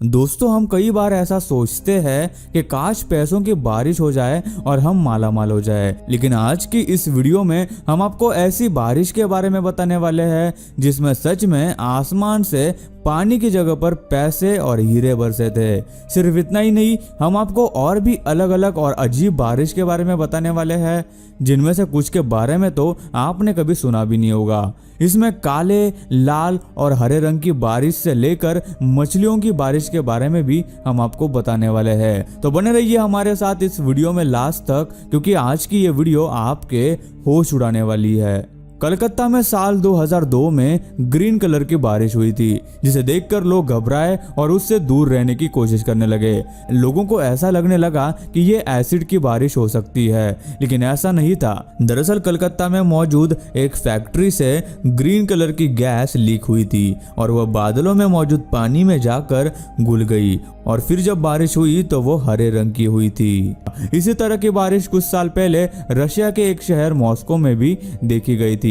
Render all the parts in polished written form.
दोस्तों, हम कई बार ऐसा सोचते हैं कि काश पैसों की बारिश हो जाए और हम माला माल हो जाए, लेकिन आज की इस वीडियो में हम आपको ऐसी बारिश के बारे में बताने वाले हैं जिसमें सच में आसमान से पानी की जगह पर पैसे और हीरे बरसे थे। सिर्फ इतना ही नहीं, हम आपको और भी अलग अलग और अजीब बारिश के बारे में बताने वाले हैं जिनमें से कुछ के बारे में तो आपने कभी सुना भी नहीं होगा। इसमें काले, लाल और हरे रंग की बारिश से लेकर मछलियों की बारिश के बारे में भी हम आपको बताने वाले हैं। तो बने रहिए हमारे साथ इस वीडियो में लास्ट तक, क्योंकि आज की ये वीडियो आपके होश उड़ाने वाली है। कलकत्ता में साल 2002 में ग्रीन कलर की बारिश हुई थी, जिसे देखकर लोग घबराए और उससे दूर रहने की कोशिश करने लगे। लोगों को ऐसा लगने लगा कि ये एसिड की बारिश हो सकती है, लेकिन ऐसा नहीं था। दरअसल कलकत्ता में मौजूद एक फैक्ट्री से ग्रीन कलर की गैस लीक हुई थी और वह बादलों में मौजूद पानी में जाकर घुल गई और फिर जब बारिश हुई तो वो हरे रंग की हुई थी। इसी तरह की बारिश कुछ साल पहले रशिया के एक शहर मॉस्को में भी देखी गई थी।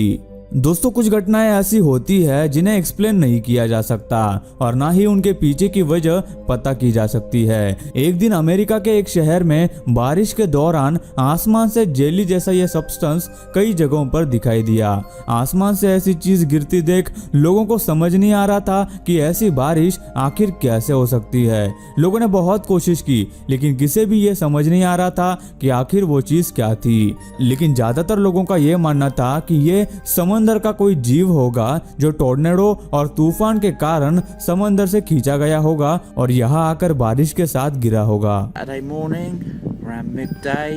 दोस्तों, कुछ घटनाएं ऐसी होती है जिन्हें एक्सप्लेन नहीं किया जा सकता और ना ही उनके पीछे की वजह पता की जा सकती है। एक दिन अमेरिका के एक शहर में बारिश के दौरान आसमान से जेली जैसा यह सब्सटेंस कई जगहों पर दिखाई दिया। आसमान से ऐसी चीज गिरती देख लोगों को समझ नहीं आ रहा था कि ऐसी बारिश आखिर कैसे हो सकती है। लोगों ने बहुत कोशिश की, लेकिन किसी भी ये समझ नहीं आ रहा था कि आखिर वो चीज क्या थी। लेकिन ज्यादातर लोगों का ये मानना था कि ये समंदर का कोई जीव होगा जो टोर्नेडो और तूफान के कारण समंदर से खींचा गया होगा और यहाँ आकर बारिश के साथ गिरा होगा। Saturday morning, around midday,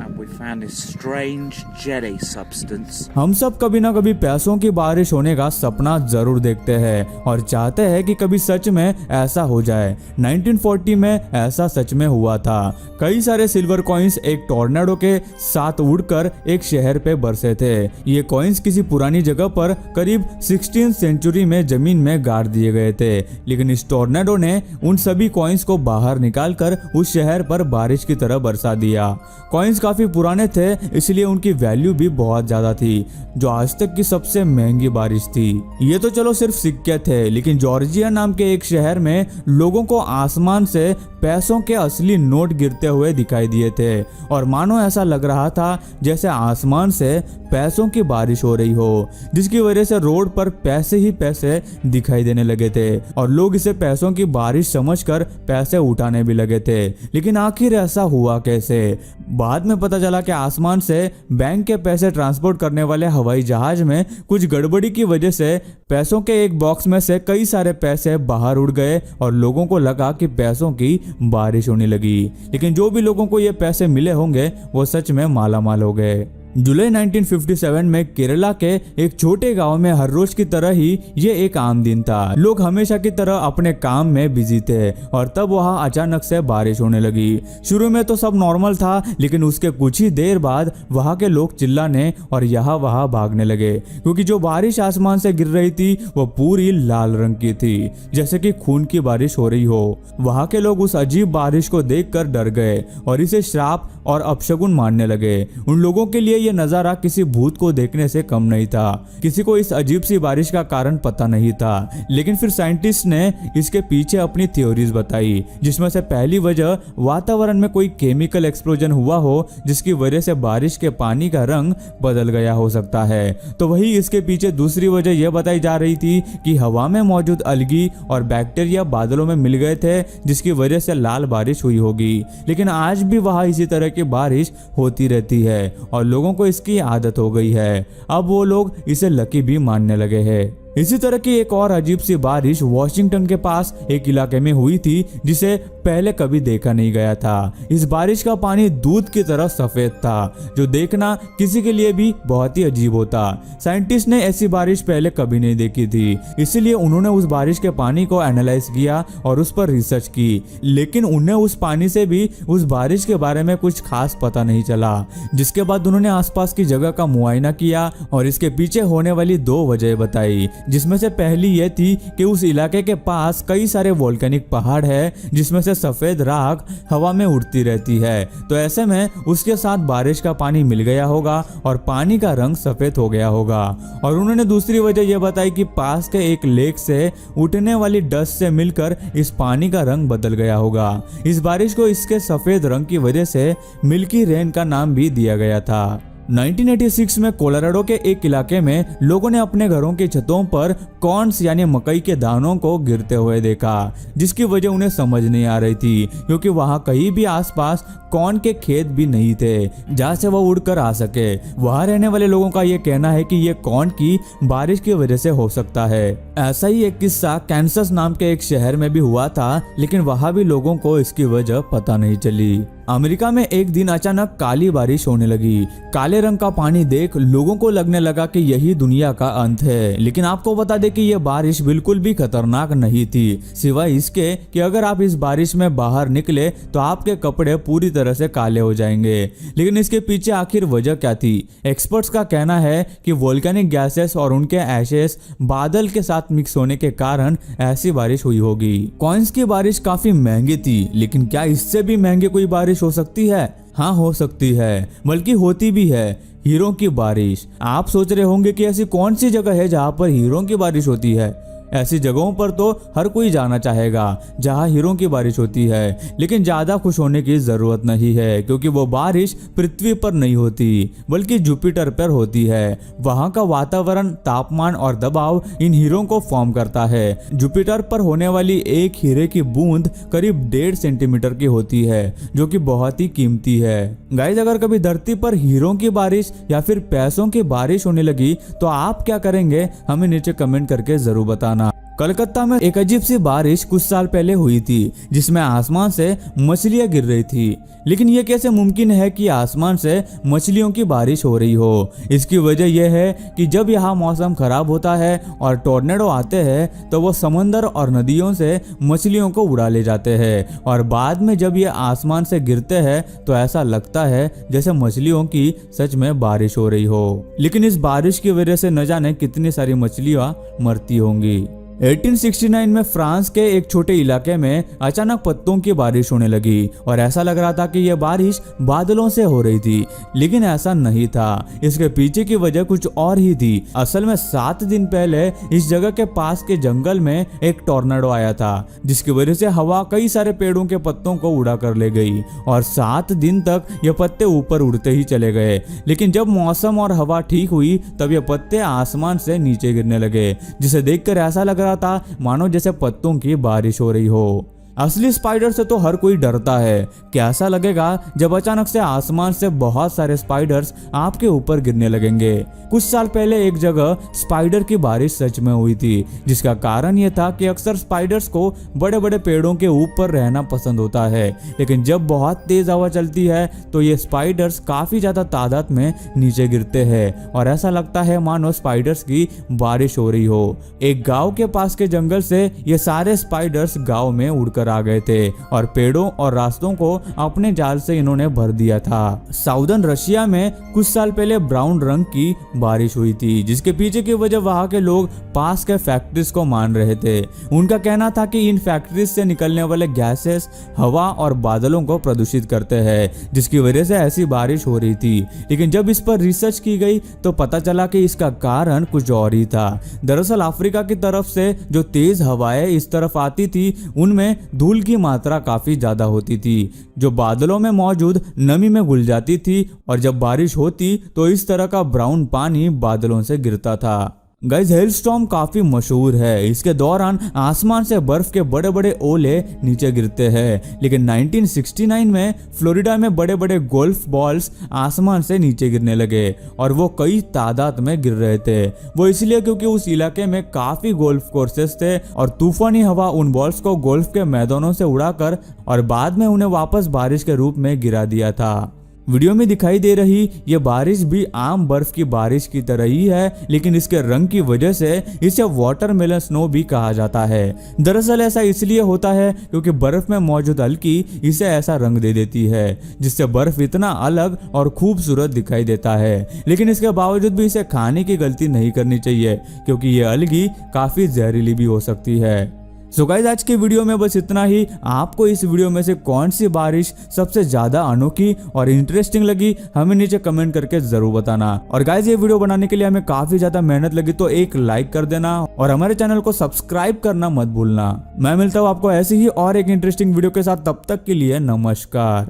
and we found this strange jelly substance. हम सब कभी ना कभी पैसों की बारिश होने का सपना जरूर देखते हैं और चाहते हैं कि कभी सच में ऐसा हो जाए। 1940 में ऐसा सच में हुआ था। कई सारे सिल्वर कॉइन्स एक टोर्नेडो के साथ उड़कर एक शहर पे बरसे थे। ये कॉइन्स किसी पुरानी जगह पर करीब 16th सेंचुरी में जमीन में गाड़ दिए गए थे, लेकिन इस टोर्नेडो ने उन सभी कॉइन्स को बाहर निकालकर उस शहर पर बारिश की तरह बरसा दिया। कॉइन्स काफी पुराने थे, इसलिए उनकी वैल्यू भी बहुत ज्यादा थी, जो आज तक की सबसे महंगी बारिश थी। ये तो चलो सिर्फ सिक्के थे, लेकिन जॉर्जिया नाम के एक शहर में लोगों को आसमान से पैसों के असली नोट गिरते हुए दिखाई दिए थे और मानो ऐसा लग रहा था जैसे आसमान से पैसों की बारिश हो रही हो, जिसकी वजह से रोड पर पैसे ही पैसे दिखाई देने लगे थे और लोग इसे पैसों की बारिश समझकर पैसे उठाने भी लगे थे। लेकिन आखिर ऐसा हुआ कैसे? बाद में पता चला कि आसमान से बैंक के पैसे ट्रांसपोर्ट करने वाले हवाई जहाज में कुछ गड़बड़ी की वजह से पैसों के एक बॉक्स में से कई सारे पैसे बाहर उड़ गए और लोगों को लगा कि पैसों की बारिश होने लगी। लेकिन जो भी लोगों को ये पैसे मिले होंगे वो सच में मालामाल हो गए। जुलाई 1957 में केरला के एक छोटे गांव में हर रोज की तरह ही ये एक आम दिन था। लोग हमेशा की तरह अपने काम में बिजी थे और तब वहां अचानक से बारिश होने लगी। शुरू में तो सब नॉर्मल था, लेकिन उसके कुछ ही देर बाद वहां के लोग चिल्लाने और यहाँ वहां भागने लगे, क्योंकि जो बारिश आसमान से गिर रही थी वो पूरी लाल रंग की थी, जैसे कि खून की बारिश हो रही हो। वहां के लोग उस अजीब बारिश को देखकर डर गए और इसे श्राप और अपशगुन मानने लगे। उन लोगों के लिए ये नजारा किसी भूत को देखने से कम नहीं था। किसी को इस अजीब सी बारिश का कारण पता नहीं था, लेकिन फिर साइंटिस्ट ने इसके पीछे अपनी थ्योरीज बताई, जिसमें से पहली वजह वातावरण में कोई केमिकल एक्सप्लोजन हुआ हो, जिसकी वजह से बारिश के पानी का रंग बदल गया हो सकता है। तो वही इसके पीछे दूसरी वजह यह बताई जा रही थी कि हवा में मौजूद अलगी और बैक्टीरिया बादलों में मिल गए थे, जिसकी वजह से लाल बारिश हुई होगी। लेकिन आज भी वहां इसी तरह की बारिश होती रहती है और लोगों को इसकी आदत हो गई है। अब वो लोग इसे लकी भी मानने लगे हैं। इसी तरह की एक और अजीब सी बारिश वॉशिंगटन के पास एक इलाके में हुई थी, जिसे पहले कभी देखा नहीं गया था। इस बारिश का पानी दूध की तरह सफेद था, जो देखना किसी के लिए भी बहुत ही अजीब होता। साइंटिस्ट ने ऐसी बारिश पहले कभी नहीं देखी थी, इसीलिए उन्होंने उस बारिश के पानी को एनालाइज किया और उस पर रिसर्च की, लेकिन उन्हें उस पानी से भी उस बारिश के बारे में कुछ खास पता नहीं चला। जिसके बाद उन्होंने आसपास की जगह का मुआयना किया और इसके पीछे होने वाली दो वजह बताई। जिसमें से पहली ये थी कि उस इलाके के पास कई सारे वोल्केनिक पहाड़ है जिसमें से सफेद राख हवा में उड़ती रहती है। तो ऐसे में उसके साथ बारिश का पानी मिल गया होगा और पानी का रंग सफेद हो गया होगा। और उन्होंने दूसरी वजह यह बताई कि पास के एक लेक से उठने वाली डस्ट से मिलकर इस पानी का रंग बदल गया होगा। इस बारिश को इसके सफेद रंग की वजह से मिल्की रेन का नाम भी दिया गया था। 1986 में कोलोराडो के एक इलाके में लोगों ने अपने घरों की छतों पर कॉर्न्स यानी मकई के दानों को गिरते हुए देखा, जिसकी वजह उन्हें समझ नहीं आ रही थी क्योंकि वहां कहीं भी आसपास कॉर्न के खेत भी नहीं थे जहां से वो उड़कर आ सके। वहां रहने वाले लोगों का ये कहना है कि ये कॉर्न की बारिश की वजह से हो सकता है। ऐसा ही एक किस्सा कैंसस नाम के एक शहर में भी हुआ था, लेकिन वहां भी लोगों को इसकी वजह पता नहीं चली। अमेरिका में एक दिन अचानक काली बारिश होने लगी। काले रंग का पानी देख लोगों को लगने लगा कि यही दुनिया का अंत है। लेकिन आपको बता दें कि यह बारिश बिल्कुल भी खतरनाक नहीं थी, सिवाय इसके कि अगर आप इस बारिश में बाहर निकले तो आपके कपड़े पूरी तरह से काले हो जाएंगे। लेकिन इसके पीछे आखिर वजह क्या थी? एक्सपर्ट्स का कहना है कि वोल्केनिक गैसेस और उनके एशेस बादल के साथ मिक्स होने के कारण ऐसी बारिश हुई होगी। कॉइन्स की बारिश काफी महंगी थी, लेकिन क्या इससे भी महंगी कोई बारिश हो सकती है? हाँ, हो सकती है, बल्कि होती भी है। हीरों की बारिश। आप सोच रहे होंगे कि ऐसी कौन सी जगह है जहाँ पर हीरों की बारिश होती है? ऐसी जगहों पर तो हर कोई जाना चाहेगा जहां हीरों की बारिश होती है, लेकिन ज्यादा खुश होने की जरूरत नहीं है क्योंकि वो बारिश पृथ्वी पर नहीं होती बल्कि जुपिटर पर होती है। वहां का वातावरण, तापमान और दबाव इन हीरों को फॉर्म करता है। जुपिटर पर होने वाली एक हीरे की बूंद करीब 1.5 सेंटीमीटर की होती है, जो कि बहुत ही कीमती है। गाइस, अगर कभी धरती पर हीरों की बारिश या फिर पैसों की बारिश होने लगी तो आप क्या करेंगे? हमें नीचे कमेंट करके जरूर बताना। कलकत्ता में एक अजीब सी बारिश कुछ साल पहले हुई थी जिसमें आसमान से मछलियां गिर रही थी। लेकिन यह कैसे मुमकिन है कि आसमान से मछलियों की बारिश हो रही हो? इसकी वजह यह है कि जब यहाँ मौसम खराब होता है और टॉर्नेडो आते हैं तो वो समंदर और नदियों से मछलियों को उड़ा ले जाते हैं और बाद में जब ये आसमान से गिरते हैं तो ऐसा लगता है जैसे मछलियों की सच में बारिश हो रही हो। लेकिन इस बारिश की वजह से न जाने कितनी सारी मछलियां मरती होंगी। 1869 में फ्रांस के एक छोटे इलाके में अचानक पत्तों की बारिश होने लगी और ऐसा लग रहा था कि यह बारिश बादलों से हो रही थी, लेकिन ऐसा नहीं था। इसके पीछे की वजह कुछ और ही थी। असल में 7 दिन पहले इस जगह के पास के जंगल में एक टॉर्नेडो आया था, जिसकी वजह से हवा कई सारे पेड़ों के पत्तों को उड़ा कर ले गई और 7 दिन तक ये पत्ते ऊपर उड़ते ही चले गए। लेकिन जब मौसम और हवा ठीक हुई तब ये पत्ते आसमान से नीचे गिरने लगे, जिसे देखकर ऐसा लग रहा था मानो जैसे पत्तों की बारिश हो रही हो। असली स्पाइडर से तो हर कोई डरता है। कैसा लगेगा जब अचानक से आसमान से बहुत सारे स्पाइडर्स आपके ऊपर गिरने लगेंगे। कुछ साल पहले एक जगह स्पाइडर की बारिश सच में हुई थी, जिसका कारण यह था कि अक्सर स्पाइडर्स को बड़े बड़े पेड़ों के ऊपर रहना पसंद होता है, लेकिन जब बहुत तेज हवा चलती है तो ये स्पाइडर्स काफी ज्यादा तादाद में नीचे गिरते हैं और ऐसा लगता है मानो स्पाइडर्स की बारिश हो रही हो। एक गांव के पास के जंगल से ये सारे स्पाइडर्स गांव में उड़कर आ गए थे और पेड़ों और रास्तों को अपने जाल से इन्होंने भर दिया था। साउदर्न रशिया में कुछ साल पहले ब्राउन रंग की बारिश हुई थी, जिसके पीछे की वजह वहां के लोग पास के फैक्ट्रीज को मान रहे थे। उनका कहना था कि इन फैक्ट्रीज से निकलने वाले गैसेस हवा और बादलों को प्रदूषित करते हैं, जिसकी वजह से ऐसी बारिश हो रही थी। लेकिन जब इस पर रिसर्च की गई तो पता चला कि इसका कारण कुछ और ही था। दरअसल अफ्रीका की तरफ से जो तेज हवाएं इस तरफ आती थी उनमें धूल की मात्रा काफी ज्यादा होती थी, जो बादलों में मौजूद नमी में घुल जाती थी और जब बारिश होती तो इस तरह का ब्राउन पानी बादलों से गिरता था। गाइस, हेलस्टॉर्म काफी मशहूर है। इसके दौरान आसमान से बर्फ के बड़े बड़े ओले नीचे गिरते हैं। लेकिन 1969 में फ्लोरिडा में बड़े बड़े गोल्फ बॉल्स आसमान से नीचे गिरने लगे और वो कई तादाद में गिर रहे थे। वो इसलिए क्योंकि उस इलाके में काफी गोल्फ कोर्सेस थे और तूफानी हवा उन बॉल्स को गोल्फ के मैदानों से उड़ाकर और बाद में उन्हें वापस बारिश के रूप में गिरा दिया था। वीडियो में दिखाई दे रही ये बारिश भी आम बर्फ की बारिश की तरह ही है, लेकिन इसके रंग की वजह से इसे वाटरमेलन स्नो भी कहा जाता है। दरअसल ऐसा इसलिए होता है क्योंकि बर्फ में मौजूद हल्की इसे ऐसा रंग दे देती है जिससे बर्फ इतना अलग और खूबसूरत दिखाई देता है। लेकिन इसके बावजूद भी इसे खाने की गलती नहीं करनी चाहिए क्योंकि ये अलगी काफी जहरीली भी हो सकती है। सो गाइस, आज की वीडियो में बस इतना ही। आपको इस वीडियो में से कौन सी बारिश सबसे ज्यादा अनोखी और इंटरेस्टिंग लगी हमें नीचे कमेंट करके जरूर बताना। और गाइस, ये वीडियो बनाने के लिए हमें काफी ज्यादा मेहनत लगी, तो एक लाइक कर देना और हमारे चैनल को सब्सक्राइब करना मत भूलना। मैं मिलता हूँ आपको ऐसे ही और एक इंटरेस्टिंग वीडियो के साथ, तब तक के लिए नमस्कार।